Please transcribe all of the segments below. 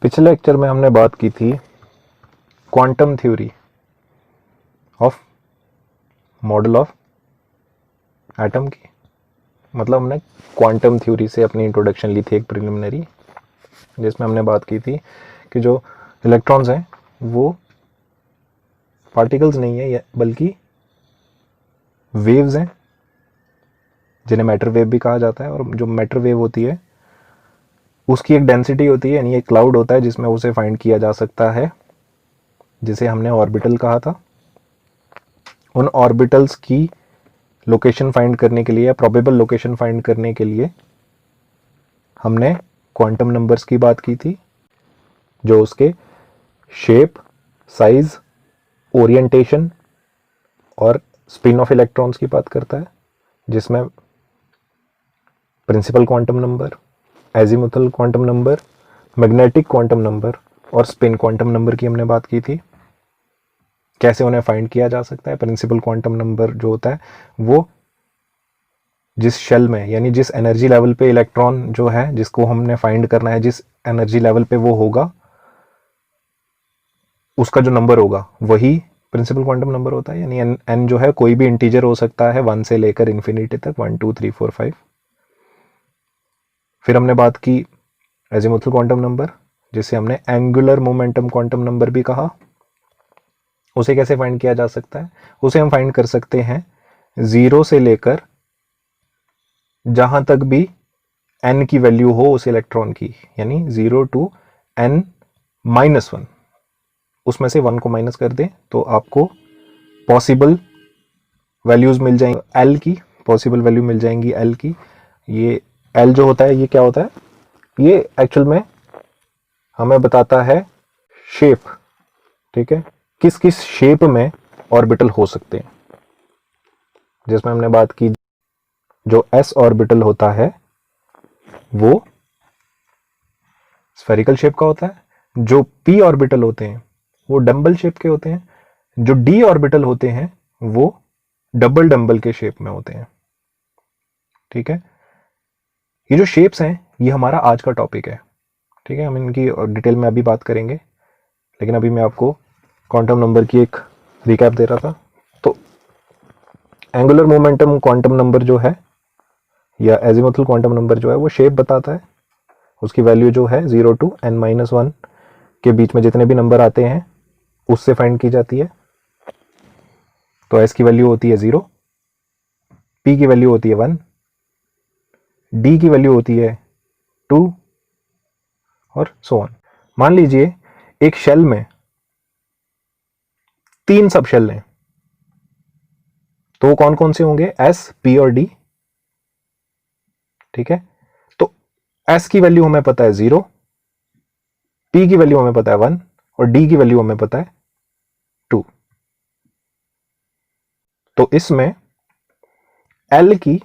पिछले लेक्चर में हमने बात की थी quantum theory of model of atom की। मतलब हमने क्वांटम थ्योरी से अपनी इंट्रोडक्शन ली थी एक प्रिलिमिनरी, जिसमें हमने बात की थी कि जो इलेक्ट्रॉन्स हैं वो पार्टिकल्स नहीं है बल्कि वेव्स हैं, जिन्हें मैटर वेव भी कहा जाता है। और जो मैटर वेव होती है उसकी एक डेंसिटी होती है, यानी एक क्लाउड होता है जिसमें उसे फाइंड किया जा सकता है, जिसे हमने ऑर्बिटल कहा था। उन ऑर्बिटल्स की लोकेशन फाइंड करने के लिए, प्रोबेबल लोकेशन फाइंड करने के लिए हमने क्वांटम नंबर्स की बात की थी, जो उसके शेप, साइज, ओरिएंटेशन और स्पिन ऑफ इलेक्ट्रॉन्स की बात करता है, जिसमें principal quantum number, azimuthal quantum number, magnetic quantum number और स्पिन क्वांटम नंबर की हमने बात की थी। कैसे उन्हें फाइंड किया जा सकता है। प्रिंसिपल क्वांटम नंबर जो होता है वो जिस शेल में, यानी जिस एनर्जी लेवल पे इलेक्ट्रॉन जो है जिसको हमने फाइंड करना है, जिस एनर्जी लेवल पे वो होगा, उसका जो नंबर होगा वही प्रिंसिपल क्वांटम नंबर होता है। यानी एन जो है कोई भी इंटीजर हो सकता है 1 से लेकर इन्फिनिटी तक, 1 2 3 4 5। फिर हमने बात की एजीमुथल क्वांटम नंबर, जिसे हमने एंगुलर मोमेंटम क्वांटम नंबर भी कहा। उसे कैसे फाइंड किया जा सकता है? उसे हम फाइंड कर सकते हैं 0 से लेकर जहां तक भी n की वैल्यू हो उस इलेक्ट्रॉन की, यानी 0 to n-1, उसमें से 1 को माइनस कर दें तो आपको पॉसिबल वैल्यूज मिल जाएंगी l की, पॉसिबल वैल्यू मिल जाएंगी l की। ये l जो होता है ये क्या होता है? ये एक्चुअल में हमें बताता है शेप, ठीक है, किस किस शेप में ऑर्बिटल हो सकते हैं। जिसमें हमने बात की जो s ऑर्बिटल होता है वो स्फेरिकल शेप का होता है, जो p ऑर्बिटल होते हैं वो डंबल शेप के होते हैं, जो d ऑर्बिटल होते हैं वो डबल डंबल के शेप में होते हैं। ठीक है, ये जो शेप्स हैं ये हमारा आज का टॉपिक है। ठीक है, हम इनकी डिटेल में अभी बात करेंगे, लेकिन अभी मैं आपको क्वांटम नंबर की एक रिकैप दे रहा था। तो एंगुलर मोमेंटम क्वांटम नंबर जो है या एजीमुथल क्वांटम नंबर जो है वो शेप बताता है। उसकी वैल्यू जो है 0 to n-1 के बीच में जितने भी नंबर आते हैं उससे फाइंड की जाती है। तो s की वैल्यू होती है 0, p की वैल्यू होती है 1, d की वैल्यू होती है 2 और सो ऑन। मान लीजिए एक शेल में 3 सब शेल हैं, तो कौन कौन से होंगे? s, p और d। ठीक है, तो s की वैल्यू हमें पता है 0, p की वैल्यू हमें पता है 1 और d की वैल्यू हमें पता है 2। तो इसमें l की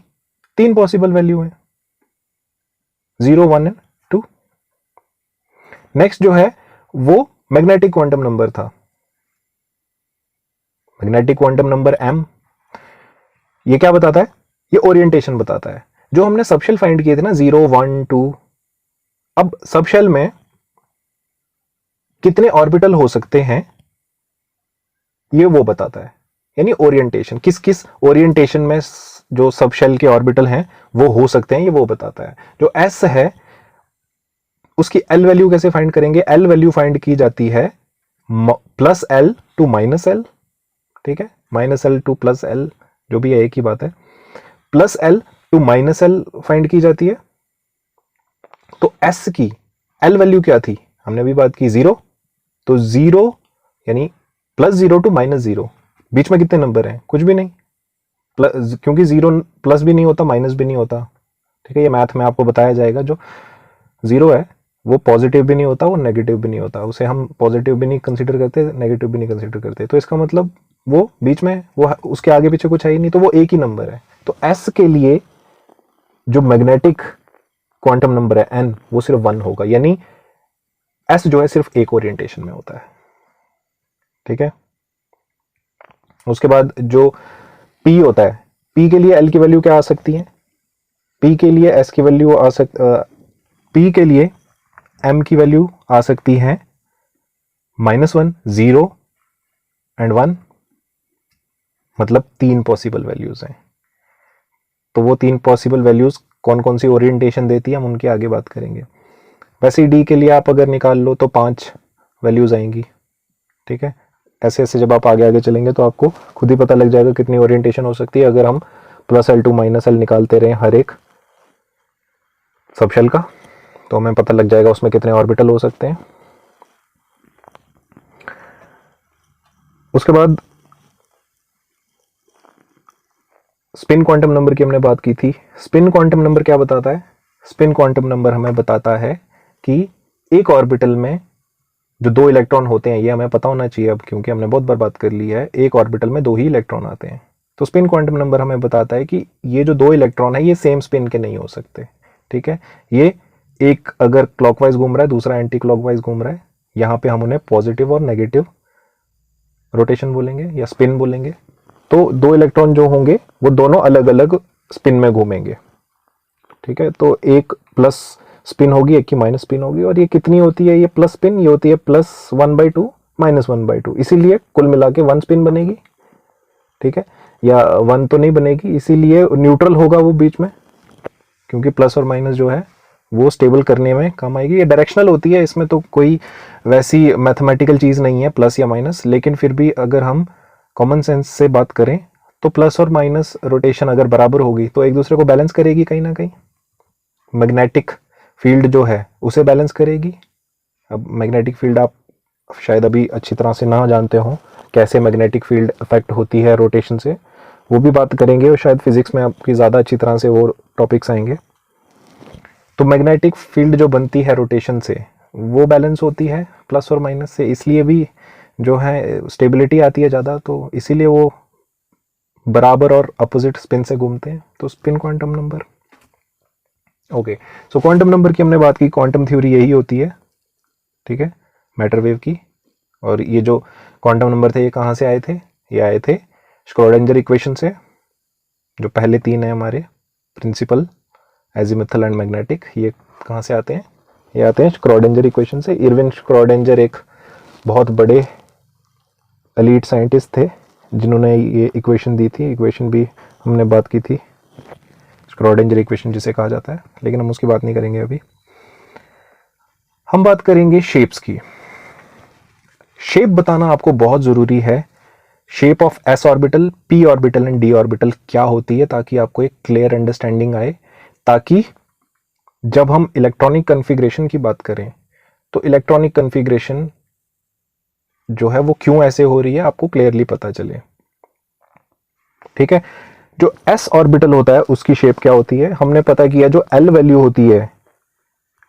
3 पॉसिबल वैल्यू है, 0 1 एंड 2। नेक्स्ट जो है वो मैग्नेटिक क्वांटम नंबर था, मैग्नेटिक क्वांटम नंबर m। ये क्या बताता है? ये ओरिएंटेशन बताता है। जो हमने सबशेल फाइंड किए थे ना 0 1 2, अब सबशेल में कितने ऑर्बिटल हो सकते हैं ये वो बताता है, यानी ओरिएंटेशन, किस किस ओरिएंटेशन में जो सबशेल के ऑर्बिटल हैं वो हो सकते हैं, ये वो बताता है। जो s है उसकी l वैल्यू कैसे फाइंड करेंगे? l वैल्यू फाइंड की जाती है +l to -l। ठीक है, -l to +l जो भी है एक ही बात है। +l to -l फाइंड की जाती है। तो s की l वैल्यू क्या थी? हमने अभी बात की 0, तो 0 यानी +0 to -0, बीच में कितने नंबर हैं? कुछ भी नहीं, क्योंकि 0 प्लस भी नहीं होता माइनस भी नहीं होता। ठीक है, ये मैथ में आपको बताया जाएगा। जो 0 है वो पॉजिटिव भी नहीं होता, वो नेगेटिव भी नहीं होता, उसे हम पॉजिटिव भी नहीं कंसीडर करते, नेगेटिव भी नहीं कंसीडर करते। तो इसका मतलब वो बीच में, वो उसके आगे पीछे कुछ है ही नहीं, तो वो एक ही नंबर है। तो s के लिए जो मैग्नेटिक क्वांटम नंबर है n वो सिर्फ 1 होगा, यानी s जो है सिर्फ एक ओरिएंटेशन में होता है। ठीक है, उसके बाद जो p होता है, p के लिए l की वैल्यू क्या आ सकती है? p के लिए s की वैल्यू p के लिए m की वैल्यू आ सकती हैं -1, 0 एंड 1, मतलब 3 पॉसिबल वैल्यूज हैं। तो वो 3 पॉसिबल वैल्यूज कौन कौन सी ओरिएंटेशन देती है हम उनके आगे बात करेंगे। वैसे डी के लिए आप अगर निकाल लो तो 5 वैल्यूज आएंगी, ठीक है। ऐसे ऐसे जब आप आगे आगे चलेंगे तो आपको खुद ही पता लग जाएगा कितनी ओरिएंटेशन हो सकती है अगर हम +L2 -L निकालते रहे हर एक सबशेल का, तो हमें पता लग जाएगा उसमें कितने ऑर्बिटल हो सकते हैं। उसके बाद स्पिन क्वांटम नंबर की हमने बात की थी। स्पिन क्वांटम नंबर क्या बताता है? स्पिन क्वांटम नंबर हमें बताता है कि एक ऑर्बिटल में जो 2 इलेक्ट्रॉन होते हैं, ये हमें पता होना चाहिए अब, क्योंकि हमने बहुत बार बात कर ली है, एक ऑर्बिटल में 2 ही इलेक्ट्रॉन आते हैं। तो स्पिन क्वांटम नंबर हमें बताता है कि ये जो 2 इलेक्ट्रॉन है ये सेम स्पिन के नहीं हो सकते, ठीक है। ये एक अगर क्लॉकवाइज घूम रहा है, दूसरा एंटी क्लॉकवाइज घूम रहा है, यहां पे हम उन्हें पॉजिटिव और नेगेटिव रोटेशन बोलेंगे या स्पिन बोलेंगे। तो 2 इलेक्ट्रॉन जो होंगे वो दोनों अलग अलग स्पिन में घूमेंगे, ठीक है। तो एक प्लस स्पिन होगी, एक की माइनस स्पिन होगी, और ये कितनी होती है? ये प्लस स्पिन, ये होती है +1/2 -1/2, इसीलिए कुल मिला के 1 स्पिन बनेगी, ठीक है। या 1 तो नहीं बनेगी, इसीलिए न्यूट्रल होगा वो बीच में, क्योंकि प्लस और माइनस जो है वो स्टेबल करने में काम आएगी। ये डायरेक्शनल होती है, इसमें तो कोई वैसी मैथमेटिकल चीज नहीं है प्लस या माइनस, लेकिन फिर भी अगर हम कॉमन सेंस से बात करें तो प्लस और माइनस रोटेशन अगर बराबर होगी तो एक दूसरे को बैलेंस करेगी कहीं ना कहीं। मैग्नेटिक फील्ड जो है उसे बैलेंस करेगी। अब मैग्नेटिक फील्ड आप शायद अभी अच्छी तरह से ना जानते हो, कैसे मैग्नेटिक फील्ड अफेक्ट होती है रोटेशन से, वो भी बात करेंगे, और शायद फिजिक्स में आपकी ज़्यादा अच्छी तरह से वो टॉपिक्स आएंगे। तो मैग्नेटिक फील्ड जो बनती है रोटेशन से वो बैलेंस होती है प्लस और माइनस से, इसलिए भी जो है स्टेबिलिटी आती है ज़्यादा, तो इसीलिए वो बराबर और अपोजिट स्पिन से घूमते हैं। तो स्पिन क्वांटम नंबर, ओके। सो क्वांटम नंबर की हमने बात की, क्वांटम थ्योरी यही होती है, ठीक है, मैटर वेव की। और ये जो क्वांटम नंबर थे ये कहाँ से आए थे? ये आए थे श्रोडिंगर इक्वेशन से। जो पहले 3 है हमारे प्रिंसिपल, एजीमुथल एंड मैग्नेटिक, ये कहाँ से आते हैं? ये आते हैं श्रोडिंगर इक्वेशन से। इरविन श्रोडिंगर एक बहुत बड़े एलीट साइंटिस्ट थे जिन्होंने ये इक्वेशन दी थी। इक्वेशन भी हमने बात की थी, श्रोडिंगर इक्वेशन जिसे कहा जाता है, लेकिन हम उसकी बात नहीं करेंगे अभी। हम बात करेंगे शेप्स की। शेप बताना आपको बहुत जरूरी है। Shape of S orbital, P orbital and D orbital क्या होती है, ताकि आपको एक क्लियर अंडरस्टैंडिंग आए, ताकि जब हम इलेक्ट्रॉनिक कॉन्फ़िगरेशन की बात करें तो इलेक्ट्रॉनिक कॉन्फ़िगरेशन जो है वो क्यों ऐसे हो रही है आपको क्लियरली पता चले, ठीक है। जो एस ऑर्बिटल होता है उसकी शेप क्या होती है? हमने पता किया जो एल वैल्यू होती है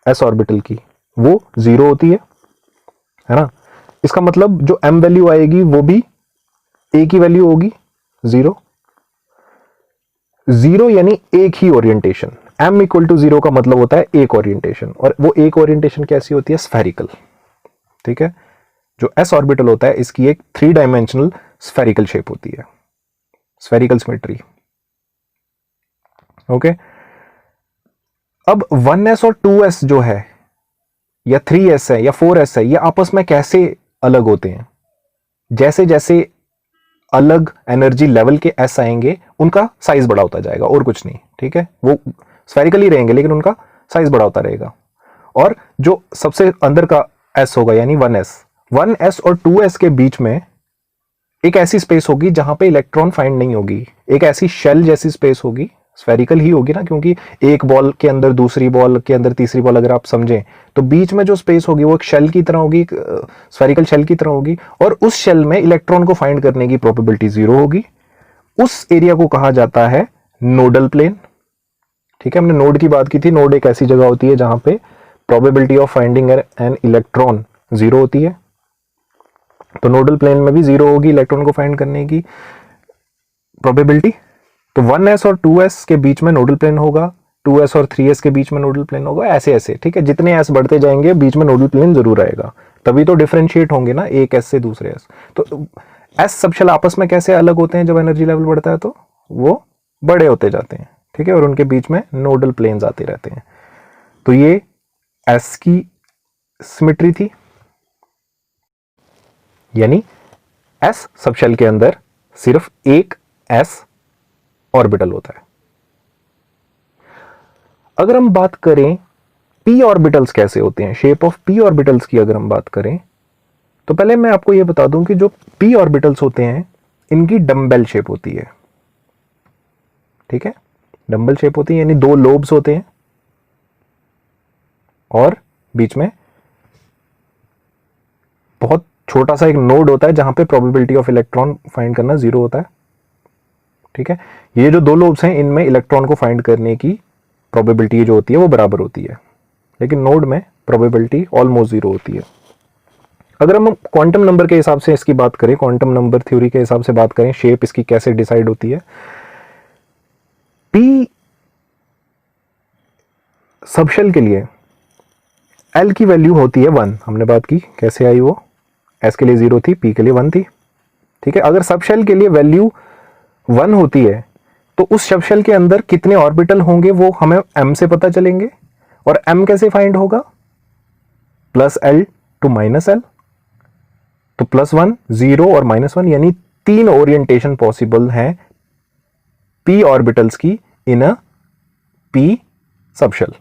एस ऑर्बिटल की वो 0 होती है ना। इसका मतलब जो एम वैल्यू आएगी वो भी ए की वैल्यू होगी 0। 0 यानी एक ही ओरिएंटेशन। m इक्वल टू 0 का मतलब होता है एक ओरिएंटेशन, और वो एक ओरिएंटेशन कैसी होती है? स्फेरिकल, ठीक है। जो एस ऑर्बिटल होता है इसकी एक 3 डायमेंशनल स्फेरिकल शेप होती है, स्फेरिकल सिमेट्री, ओके। अब 1s और 2s जो है, या 3s है या 4s है, ये आपस में कैसे अलग होते हैं? जैसे जैसे अलग एनर्जी लेवल के एस आएंगे उनका साइज बड़ा होता जाएगा, और कुछ नहीं, ठीक है। वो स्फेरिकल ही रहेंगे लेकिन उनका साइज बड़ा होता रहेगा। और जो सबसे अंदर का एस होगा यानी 1s और 2s के बीच में एक ऐसी स्पेस होगी जहां पे इलेक्ट्रॉन फाइंड नहीं होगी, एक ऐसी शेल जैसी स्पेस होगी, स्फेरिकल ही होगी ना, क्योंकि एक बॉल के अंदर दूसरी बॉल के अंदर तीसरी बॉल अगर आप समझें तो बीच में जो स्पेस होगी वो एक शेल की तरह होगी, स्फेरिकल शेल की तरह होगी, और उस शेल में इलेक्ट्रॉन को फाइंड करने की प्रोबेबिलिटी 0 होगी। उस एरिया को कहा जाता है नोडल प्लेन, ठीक है। हमने नोड की बात की थी। नोड एक ऐसी जगह होती है जहां पे probability of finding an electron 0 होती है, तो नोडल प्लेन में भी 0 होगी इलेक्ट्रॉन को फाइंड करने की प्रोबेबिलिटी। तो 1s और 2s के बीच में नोडल प्लेन होगा, 2s और 3s के बीच में नोडल प्लेन होगा, ऐसे ऐसे, ठीक है। जितने s बढ़ते जाएंगे बीच में नोडल प्लेन जरूर आएगा, तभी तो डिफरेंशिएट होंगे ना एक s से दूसरे s। तो s सबशेल आपस में कैसे अलग होते हैं? जब एनर्जी लेवल बढ़ता है तो वो बड़े होते जाते हैं, ठीक है, और उनके बीच में नोडल प्लेन्स आते रहते हैं। तो ये s की सिमेट्री थी, यानी s सबशेल के अंदर सिर्फ एक s ऑर्बिटल होता है। अगर हम बात करें p ऑर्बिटल्स कैसे होते हैं, शेप ऑफ p ऑर्बिटल्स की अगर हम बात करें, तो पहले मैं आपको यह बता दूं कि जो p ऑर्बिटल्स होते हैं इनकी डम्बेल शेप होती है। ठीक है, डम्बल शेप होती है, यानी दो लोब्स होते हैं और बीच में बहुत छोटा सा एक नोड होता है जहां पे प्रोबेबिलिटी ऑफ इलेक्ट्रॉन फाइंड करना 0 होता है। ठीक है, ये जो दो लोब्स हैं इनमें इलेक्ट्रॉन को फाइंड करने की प्रोबेबिलिटी जो होती है वो बराबर होती है, लेकिन नोड में प्रोबेबिलिटी ऑलमोस्ट 0 होती है। अगर हम क्वांटम नंबर के हिसाब से इसकी बात करें, क्वांटम नंबर थ्योरी के हिसाब से बात करें, शेप इसकी कैसे डिसाइड होती है, p सबशेल के लिए l की वैल्यू होती है 1। हमने बात की कैसे आई वो, s के लिए 0 थी, p के लिए 1 थी। ठीक है, अगर सबशेल के लिए वैल्यू 1 होती है तो उस सबशेल के अंदर कितने ऑर्बिटल होंगे वो हमें m से पता चलेंगे। और m कैसे फाइंड होगा, plus l to minus l, तो +1 0 और -1, यानी 3 ओरिएंटेशन पॉसिबल हैं p ऑर्बिटल्स की इन अ p सबशेल।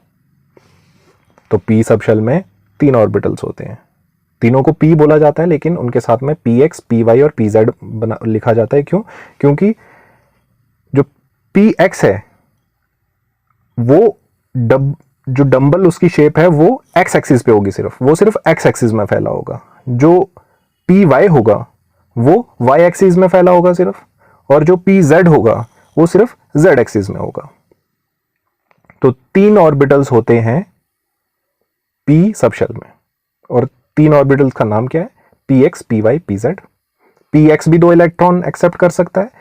तो p सबशेल में 3 ऑर्बिटल्स होते हैं, तीनों को p बोला जाता है लेकिन उनके साथ में px, py और pz लिखा जाता है। क्यों, क्योंकि जो px है वो जो डंबल उसकी शेप है वो x एक्सिस पे होगी, वो सिर्फ x एक्सिस में फैला होगा। जो py होगा वो y एक्सिस में फैला होगा सिर्फ, और जो pz होगा वो सिर्फ z एक्सिस में होगा। तो 3 ऑर्बिटल्स होते हैं p सबशेल में, और 3 ऑर्बिटल्स का नाम क्या है, px, py, pz। px भी 2 इलेक्ट्रॉन एक्सेप्ट कर सकता है,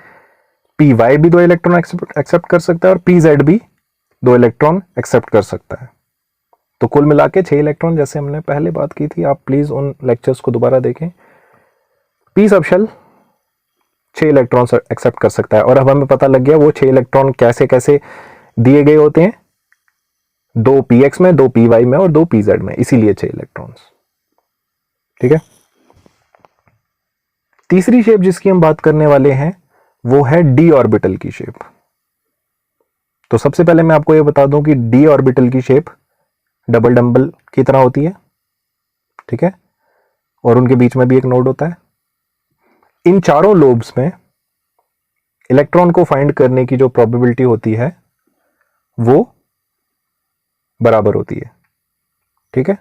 py भी 2 इलेक्ट्रॉन एक्सेप्ट कर सकता है, और pz भी 2 इलेक्ट्रॉन एक्सेप्ट कर सकता है। तो कुल मिला के 6 इलेक्ट्रॉन, जैसे हमने पहले बात की थी, आप प्लीज उन लेक्चर्स को दोबारा देखें। p सबशेल 6 इलेक्ट्रॉन एक्सेप्ट कर सकता है, और अब हमें पता लग गया वो 6 इलेक्ट्रॉन कैसे कैसे दिए गए होते हैं, 2 px में, 2 py में और 2 pz में, इसीलिए 6 इलेक्ट्रॉन्स। ठीक है, तीसरी शेप जिसकी हम बात करने वाले हैं वो है d ऑर्बिटल की शेप। तो सबसे पहले मैं आपको यह बता दूं कि d ऑर्बिटल की शेप डबल डंबल की तरह होती है। ठीक है, और उनके बीच में भी एक नोड होता है। इन चारों लोब्स में इलेक्ट्रॉन को फाइंड करने की जो प्रोबेबिलिटी होती है वो बराबर होती है। ठीक है,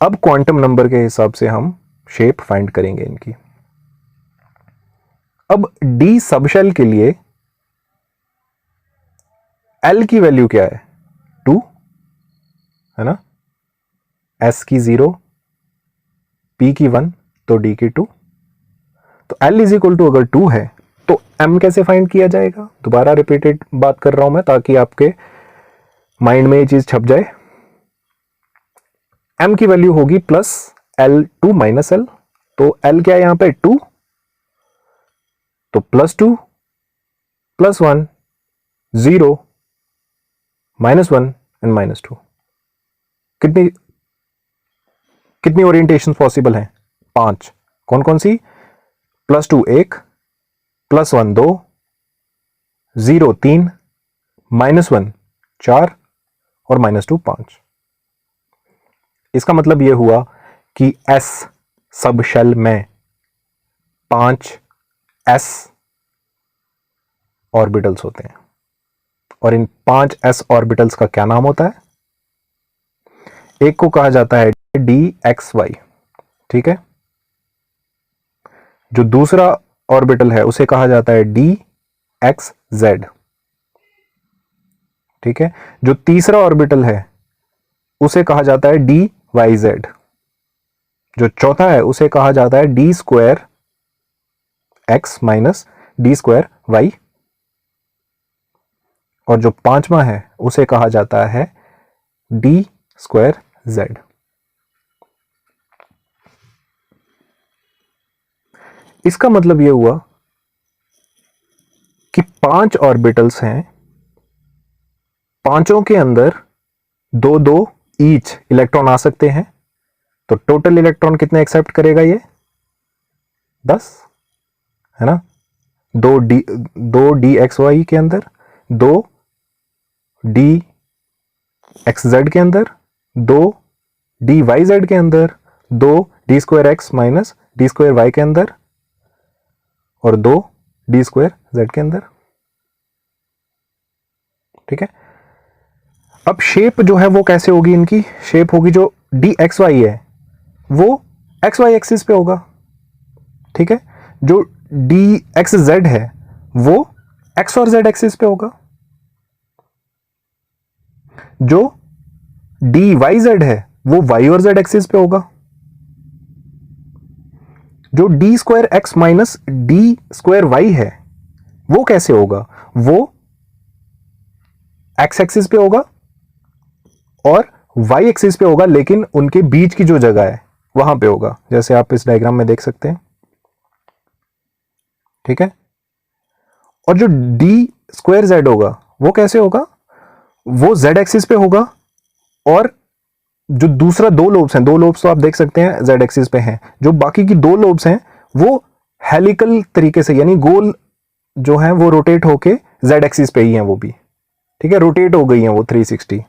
अब क्वांटम नंबर के हिसाब से हम शेप फाइंड करेंगे इनकी। अब डी सबशेल के लिए एल की वैल्यू क्या है, 2 है ना, एस की 0, पी की 1, तो डी की 2। तो एल इज इक्वल टू अगर 2 है तो एम कैसे फाइंड किया जाएगा, दोबारा रिपीटेड बात कर रहा हूं मैं ताकि आपके माइंड में ये चीज छप जाए। एम की वैल्यू होगी plus L two minus L, तो एल क्या है यहां पे 2, तो +2 +1 0 -1 एंड -2। कितनी कितनी ओरिएंटेशन पॉसिबल है, 5। कौन कौन सी, +2 1, +1 2, 0 3, -1 4 और -2 5। इसका मतलब यह हुआ कि S सबशेल में 5 S ऑर्बिटल्स होते हैं, और इन 5 S ऑर्बिटल्स का क्या नाम होता है, एक को कहा जाता है dxy। ठीक है, जो दूसरा ऑर्बिटल है उसे कहा जाता है dxz। ठीक है, जो तीसरा ऑर्बिटल है उसे कहा जाता है dyz। जो चौथा है उसे कहा जाता है d² x minus d² y, और जो पांचवा है उसे कहा जाता है d² z। इसका मतलब यह हुआ कि 5 ऑर्बिटल्स हैं, पांचों के अंदर 2 2 ईच इलेक्ट्रॉन आ सकते हैं, तो टोटल इलेक्ट्रॉन कितने एक्सेप्ट करेगा ये? 10, है ना। दो डी एक्स वाई के अंदर, 2 डी एक्स जेड के अंदर, 2 डी वाई जेड के अंदर, 2 d square x minus d square y के अंदर, और 2 डी स्क्वायर जेड के अंदर। ठीक है। अब शेप जो है वो कैसे होगी? इनकी शेप होगी, जो डी एक्स वाई है वो एक्स वाई एक्सिस पे होगा। ठीक है। जो डी एक्स जेड है वो एक्स और जेड एक्सिस पे होगा। जो डी वाई जेड है वो वाई और जेड एक्सिस पे होगा। जो d square x minus d square y है वो कैसे होगा? वो एक्स एक्सिस पे होगा और वाई एक्सिस पे होगा, लेकिन उनके बीच की जो जगह है वहां पे होगा, जैसे आप इस डायग्राम में देख सकते हैं। ठीक है। और जो डी स्क्वायर जेड होगा वो कैसे होगा? वो जेड एक्सिस पे होगा, और जो दूसरा 2 लोब्स हैं, 2 लोब्स तो आप देख सकते हैं जेड एक्सिस पे हैं, जो बाकी की 2 लोब्स हैं वो हेलिकल तरीके से, यानी गोल जो है वो रोटेट होके जेड एक्सिस पे ही हैं वो भी। ठीक है, रोटेट हो गई हैं वो 360।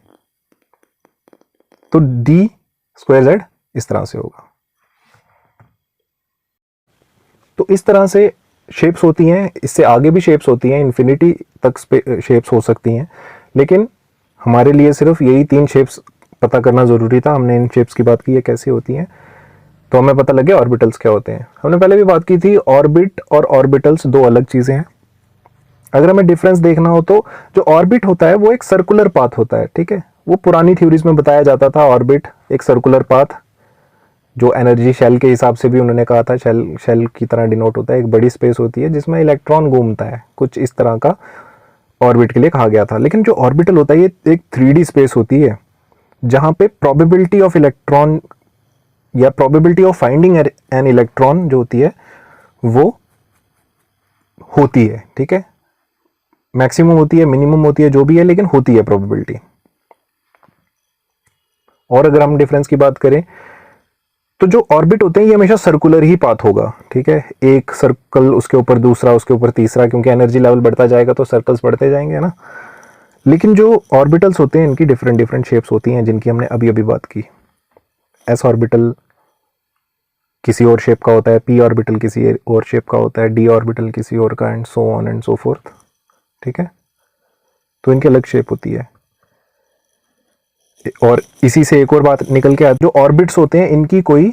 तो डी स्क्वायर जेड इस तरह से होगा। तो इस तरह से शेप्स होती हैं, इससे आगे भी शेप्स होती हैं, इन्फिनिटी तक शेप्स हो सकती हैं, लेकिन हमारे लिए सिर्फ यही 3 शेप्स पता करना जरूरी था। हमने इन शेप्स की बात की है कैसी होती हैं, तो हमें पता लगे ऑर्बिटल्स क्या होते हैं। हमने पहले भी बात की थी, ऑर्बिट और ऑर्बिटल्स 2 अलग चीजें हैं। अगर हमें डिफरेंस देखना हो तो जो ऑर्बिट होता है वो एक सर्कुलर पाथ होता है। ठीक है, वो पुरानी थ्योरीज में बताया जाता था, ऑर्बिट एक सर्कुलर पाथ, जो एनर्जी शेल के हिसाब से भी उन्होंने कहा था शेल की तरह डिनोट होता है। एक बड़ी स्पेस होती है जिसमें इलेक्ट्रॉन घूमता है, कुछ इस तरह का ऑर्बिट के लिए कहा गया था। लेकिन जो ऑर्बिटल होता है ये एक 3D स्पेस होती है, जहां पे प्रोबेबिलिटी ऑफ इलेक्ट्रॉन या probability of finding an electron जो होती है वो होती है। ठीक है, मैक्सिमम होती है, मिनिमम होती है, जो भी है, लेकिन होती है प्रोबेबिलिटी। और अगर हम डिफरेंस की बात करें तो जो ऑर्बिट होते हैं ये हमेशा सर्कुलर ही पाथ होगा। ठीक है, एक सर्कल उसके ऊपर दूसरा, उसके ऊपर तीसरा, क्योंकि एनर्जी लेवल बढ़ता जाएगा तो सर्कल्स बढ़ते जाएंगे, है ना। लेकिन जो ऑर्बिटल्स होते हैं इनकी डिफरेंट डिफरेंट शेप्स होती हैं, जिनकी हमने अभी अभी बात की। एस ऑर्बिटल किसी और शेप का होता है, पी ऑर्बिटल किसी और शेप का होता है, डी ऑर्बिटल किसी और का, and so on and so fourth. ठीक है, तो इनकी अलग शेप होती है। और इसी से एक और बात निकल के आती है, जो ऑर्बिट्स होते हैं इनकी कोई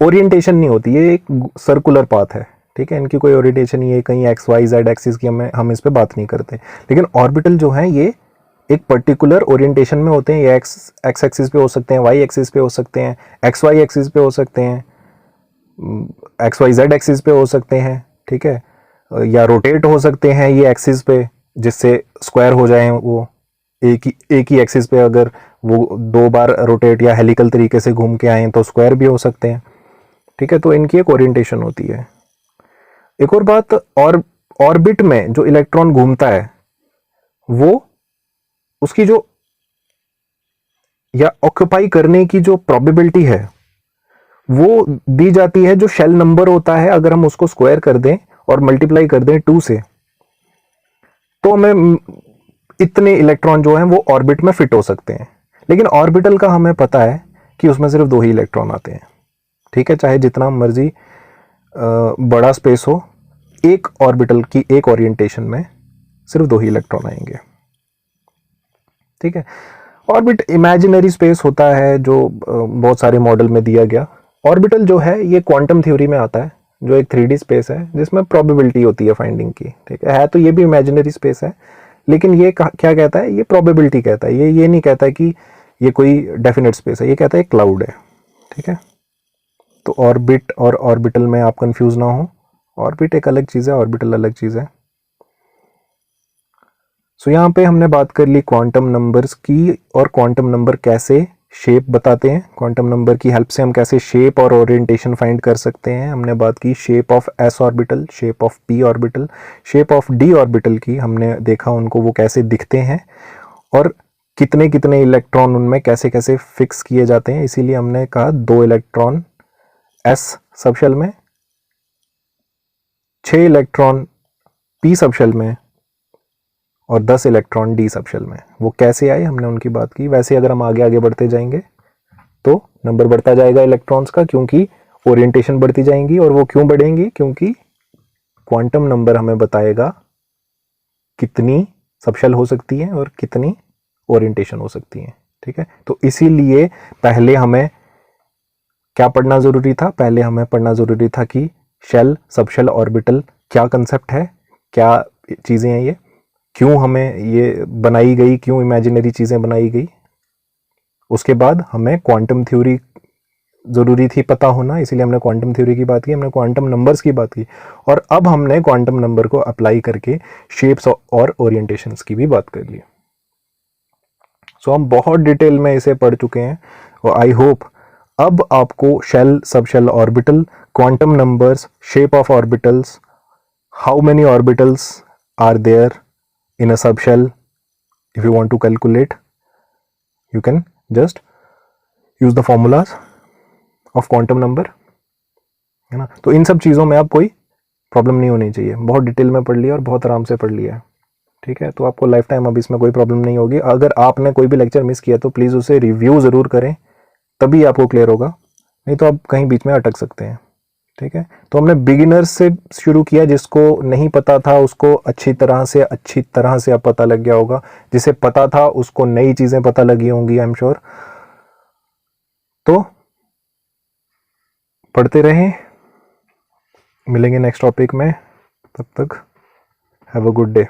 ओरिएंटेशन नहीं होती, ये एक सर्कुलर पाथ है। ठीक है, इनकी कोई ओरिएंटेशन नहीं है, कहीं एक्स वाई जेड एक्सिस की हम इस पे बात नहीं करते। लेकिन ऑर्बिटल जो है ये एक पर्टिकुलर ओरिएंटेशन में होते हैं। ये एक्स एक्सिस पे हो सकते हैं, वाई एक्सिस पे हो सकते हैं, एक्स वाई एक्सिस पे हो सकते हैं, एक्स वाई जेड एक्सिस पे हो सकते हैं। ठीक है, या रोटेट हो सकते हैं ये एक्सिस पे, जिससे स्क्वायर हो जाए वो एक ही एक्सिस पे। अगर वो 2 बार रोटेट या हेलिकल तरीके से घूम के आए तो स्क्वायर भी हो सकते हैं। ठीक है, तो इनकी एक ओरिएंटेशन होती है। एक और बात, और ऑर्बिट में जो इलेक्ट्रॉन घूमता है वो उसकी जो या ऑक्यूपाई करने की जो प्रोबेबिलिटी है वो दी जाती है, जो शेल नंबर होता है। अगर हम उसको स्क्वायर कर दें और मल्टीप्लाई कर दें 2 से, तो हमें इतने इलेक्ट्रॉन जो हैं वो ऑर्बिट में फिट हो सकते हैं। लेकिन ऑर्बिटल का हमें पता है कि उसमें सिर्फ 2 ही इलेक्ट्रॉन आते हैं। ठीक है, चाहे जितना मर्जी बड़ा स्पेस हो, एक ऑर्बिटल की एक ओरिएंटेशन में सिर्फ 2 ही इलेक्ट्रॉन आएंगे। ठीक है, ऑर्बिट इमेजिनरी स्पेस होता है जो बहुत सारे मॉडल में दिया गया। ऑर्बिटल जो है ये क्वांटम थ्योरी में आता है, जो एक 3D स्पेस है जिसमें प्रोबेबिलिटी होती है फाइंडिंग की। ठीक है तो ये भी इमेजिनरी स्पेस है, लेकिन ये क्या कहता है, ये प्रोबेबिलिटी कहता है। ये नहीं कहता कि ये कोई डेफिनेट स्पेस है, ये कहता है क्लाउड है। ठीक है, तो ऑर्बिट और ऑर्बिटल में आप कंफ्यूज ना हो, ऑर्बिट एक अलग चीज़ है, ऑर्बिटल अलग चीज़ है। सो यहाँ पे हमने बात कर ली क्वांटम नंबर्स की, और क्वांटम नंबर कैसे शेप बताते हैं। क्वांटम नंबर की हेल्प से हम कैसे शेप और ओरिएंटेशन फाइंड कर सकते हैं। हमने बात की shape of S orbital, shape of P orbital, shape of D orbital की हमने देखा उनको वो कैसे दिखते हैं, और कितने कितने इलेक्ट्रॉन उनमें कैसे कैसे फिक्स किए जाते हैं, इसीलिए हमने कहा 2 इलेक्ट्रॉन एस सबशेल में, 6 इलेक्ट्रॉन पी सबशेल में और 10 इलेक्ट्रॉन डी सबशेल में। वो कैसे आए हमने उनकी बात की। वैसे अगर हम आगे आगे बढ़ते जाएंगे तो नंबर बढ़ता जाएगा इलेक्ट्रॉन्स का, क्योंकि ओरिएंटेशन बढ़ती जाएंगी। और वो क्यों बढ़ेंगी? क्योंकि क्वांटम नंबर हमें बताएगा कितनी सबशेल हो सकती है और कितनी ओरिएंटेशन हो सकती है। ठीक है, तो इसीलिए पहले हमें क्या पढ़ना जरूरी था? पहले हमें पढ़ना जरूरी था कि शेल, सबशेल, ऑर्बिटल क्या कंसेप्ट है, क्या चीजें हैं ये, क्यों हमें ये बनाई गई, क्यों इमेजिनरी चीजें बनाई गई। उसके बाद हमें क्वांटम थ्योरी जरूरी थी पता होना, इसीलिए हमने क्वांटम थ्योरी की बात की, हमने क्वांटम नंबर्स की बात की, और अब हमने क्वांटम नंबर को अप्लाई करके शेप्स और ओरिएंटेशंस की भी बात कर ली। सो हम बहुत डिटेल में इसे पढ़ चुके हैं और आई होप अब आपको shell, subshell, orbital, quantum numbers, shape of orbitals, how many orbitals are there in a subshell, if you want to calculate you can just use the formulas of quantum number, है ना। तो इन सब चीज़ों में आप कोई प्रॉब्लम नहीं होनी चाहिए, बहुत डिटेल में पढ़ लिया और बहुत आराम से पढ़ लिया। ठीक है, तो आपको लाइफ टाइम अब इसमें कोई प्रॉब्लम नहीं होगी। अगर आपने कोई भी लेक्चर मिस किया तो प्लीज़ उसे रिव्यू ज़रूर करें, तभी आपको क्लियर होगा, नहीं तो आप कहीं बीच में अटक सकते हैं। ठीक है, तो हमने बिगिनर्स से शुरू किया, जिसको नहीं पता था उसको अच्छी तरह से अब पता लग गया होगा, जिसे पता था उसको नई चीजें पता लगी होंगी, आई एम श्योर। तो पढ़ते रहें, मिलेंगे नेक्स्ट टॉपिक में, तब तक हैव अ गुड डे।